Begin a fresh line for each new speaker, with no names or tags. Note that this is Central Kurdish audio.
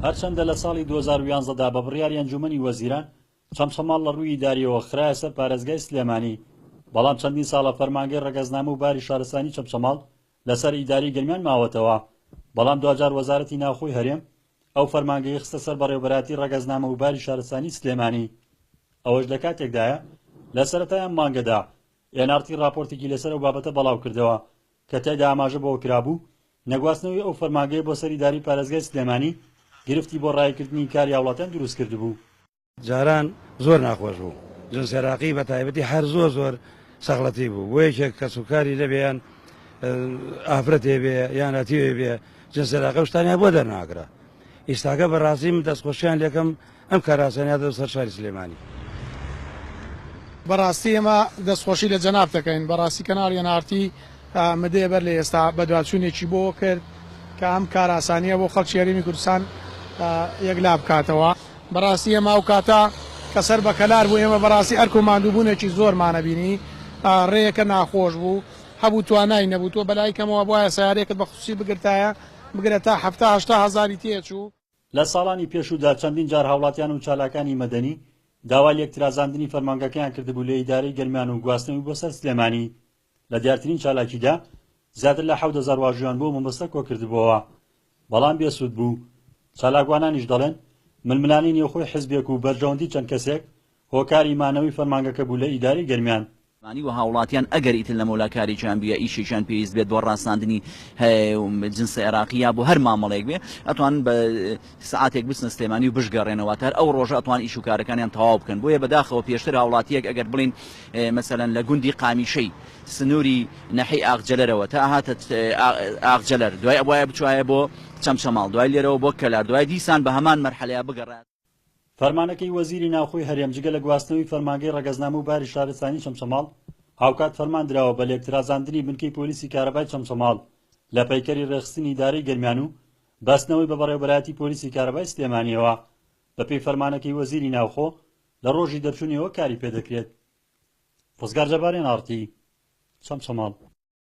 هەرچەندە لە ساڵی 2011دا بە بڕیاری ئەنجومەنی وەزیران چەمچەماڵ لە ڕووی ئیداریەوە خرایە سەر پارێزگای سلێمانی، بەڵام چەندین ساڵە فەرمانگەی ڕێگەزنامە و باری شارستانی چەمچەماڵ لەسەر ئیداری گەرمیان ماوەتەوە، بەڵام دوجار وەزارەتی ناوخۆی هەرێم ئەو فەرمانگەی خستە سەر بەڕێوەبەراتی ڕێگەزنامە و باری شارستانی سلێمانی. ئەوەش لە کاتێکدایە لە سەرەتای ئەم مانگەدا NRT راپۆرتێکی لەسەر ئەو بابەتە بەڵاو کردەوە کە تێیدا ئاماژە بەوە کرابوو نەگواستنەوەی ئەو فەرمانگەی بۆ سەر ئیداری پارێزگای سلێمانی گرفتی بۆ ڕایکردنی کاری هاوڵاتیان دروست کرد بوو.
جاران زۆر ناخۆش بوو، جنس عێراقی بە تایبەتی هەر زۆر سەغڵەتی بوو، بۆ یەکێک کەسوکاری لەبێیان ئافرەتێ بێ یان ئەتیوێ بێ جنس عێراقی شتانیان بۆ دەرناگرا. ئێستاکە بەڕاستیم دەستخۆشیان لێکم ئەم کاراسانیادە سەر شاری سلێمانی.
بەڕاستی ئێمە دەستخۆشی لە جەناب دەکەین، بەڕاستی کەناڵی NRT مدەیە بەر لە ئێستا بەدواتچوونێکی بۆ کرد کە ئەم کاراسانیە بۆ خەڵکی هەرێمی کوردستان یەکلا بکاتەوە. بەڕاستی ئێمە ئەو کاتە کە سەر بە کەلار بوو ئێمە بەڕاستی ئەرک و ماندووبوونێکی زۆرمانە بینی، ڕێیەکە ناخۆش بوو، هەبوو توانای نەبوو تۆ بەلای کەمەوە بواە سیارێکت بە خصوصی بگرێت تا 70-80 هەزاری تێچوو.
لە ساڵانی پێشوودا چەندین جار هاوڵاتیان و چالاکانی مەدەنی داوای لەکترازاندنی فەرمانگەکەیان کردبوو لە ئیدارەی گەرمیان و گواستنەوەی بۆ سەر سلێمانی. لە دیارترین چالاکیدا زیاتر لە 70,000 واژویان بۆ مەبەستە کۆ کردبووەوە، بەڵام بێسوود بوو. چالاکوانانیش دەڵێن ململانی نێوخۆی حزبێک و بەرژەوەندی چەند کەسێک هۆکاری مانەوەی فەرمانگەکە بوو لە ئیداری گەرمیان.
و هاوڵاتیان ئەگەر ئیتر لە مۆلاکاریان بێ ئیشیشان پێویست بێت بۆ ڕاستاندنی جنس عێراقیە بۆ هەر مامەڵێک بێ ئەتوان بە سعاتێک بچنە سلێمانی و بشگەڕێنەوە تار ئەو ڕۆژە ئەتوان ئیش و کارەکانیان تەواو بکەن. بۆیە بەداخەوە پێشتر هاوڵاتیەک ئەگەر بڵین مەسەلەن لە گوندی قامیشەی سنووری نەحی ئاغجەلەرەوە تا هاتە ئاغجەلەر دوای ئەوایە بچوایە بۆ چەمچەماڵ، دوای لێرەوە بۆ کەلار، دوای دیسان بە هەمان مەرحەلەیە بگەڕێت.
فەرمانەکەی وەزیری ناوخۆی هەرێم جگە لە گواستنەوەی فەرمانگەی ڕێگەزنامە و باری شارستانی چەمچەماڵ هاوکات فەرماندراوە بە لێکترازاندنی بنکەی پۆلیسی کارەبای چەمچەماڵ لە پەیکەری ڕێخستنی ئیدارەی گەرمیان و بەستنەوەی بە بەڕێوەبەراتی پۆلیسی کارەبای سلێمانیەوە. بەپێی فەرمانەکەی وەزیری ناوخۆ لە ڕۆژی دەرچوونیەوە کاری پێدەکرێت. ڕزگار جەبارێن NRT چەمچەماڵ.